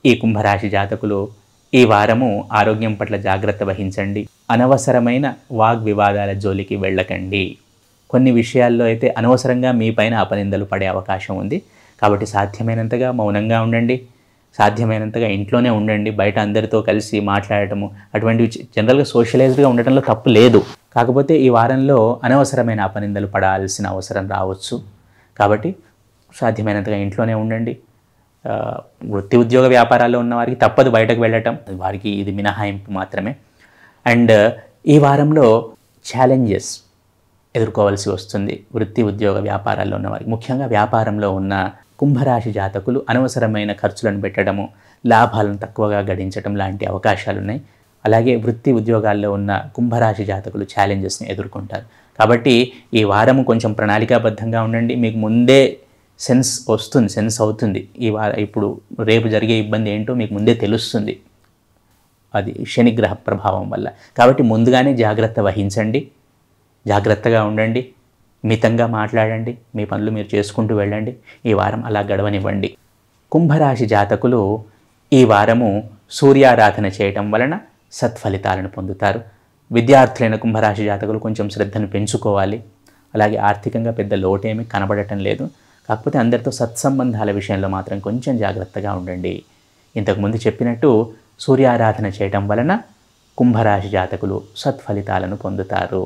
ఈ కుంభరాశి జాతకులు ఈ వారము ఆరోగ్యం పట్ల జాగ్రత్త వహించండి. అనవసరమైన వాగ్వివాదాల జోలికి వెళ్ళకండి. కొన్ని విషయాల్లో అయితే అనవసరంగా మీ పైన అపనిందలు పడే అవకాశం ఉంది. కాబట్టి సాధ్యమైనంతగా మౌనంగా ఉండండి. సాధ్యమైనంతగా ఇంట్లోనే ఉండండి. బయట అందరితో కలిసి మాట్లాడటము అటువంటివి జనరల్గా సోషలైజ్డ్గా ఉండటంలో తప్పు లేదు. కాకపోతే ఈ వారంలో అనవసరమైన అపనిందలు పడాల్సిన అవసరం రావచ్చు. కాబట్టి సాధ్యమైనంతగా ఇంట్లోనే ఉండండి. వృత్తి ఉద్యోగ వ్యాపారాల్లో ఉన్న వారికి తప్పదు బయటకు వెళ్ళటం, వారికి ఇది మినహాయింపు మాత్రమే. అండ్ ఈ వారంలో ఛాలెంజెస్ ఎదుర్కోవాల్సి వస్తుంది వృత్తి ఉద్యోగ వ్యాపారాల్లో ఉన్న వారికి. ముఖ్యంగా వ్యాపారంలో ఉన్న కుంభరాశి జాతకులు అనవసరమైన ఖర్చులను పెట్టడము, లాభాలను తక్కువగా గడించడం లాంటి అవకాశాలు ఉన్నాయి. అలాగే వృత్తి ఉద్యోగాల్లో ఉన్న కుంభరాశి జాతకులు ఛాలెంజెస్ని ఎదుర్కొంటారు. కాబట్టి ఈ వారము కొంచెం ప్రణాళికాబద్ధంగా ఉండండి. మీకు ముందే సెన్స్ అవుతుంది. ఇప్పుడు రేపు జరిగే ఇబ్బంది ఏంటో మీకు ముందే తెలుస్తుంది. అది శనిగ్రహ ప్రభావం వల్ల. కాబట్టి ముందుగానే జాగ్రత్త వహించండి. జాగ్రత్తగా ఉండండి. మితంగా మాట్లాడండి. మీ పనులు మీరు చేసుకుంటూ వెళ్ళండి. ఈ వారం అలా గడవనివ్వండి. కుంభరాశి జాతకులు ఈ వారము సూర్యారాధన చేయటం వలన సత్ఫలితాలను పొందుతారు. విద్యార్థులైన కుంభరాశి జాతకులు కొంచెం శ్రద్ధను పెంచుకోవాలి. అలాగే ఆర్థికంగా పెద్ద లోటేమీ కనబడటం లేదు. కాకపోతే అందరితో సత్సంబంధాల విషయంలో మాత్రం కొంచెం జాగ్రత్తగా ఉండండి. ఇంతకుముందు చెప్పినట్టు సూర్యారాధన చేయటం వలన కుంభరాశి జాతకులు సత్ఫలితాలను పొందుతారు.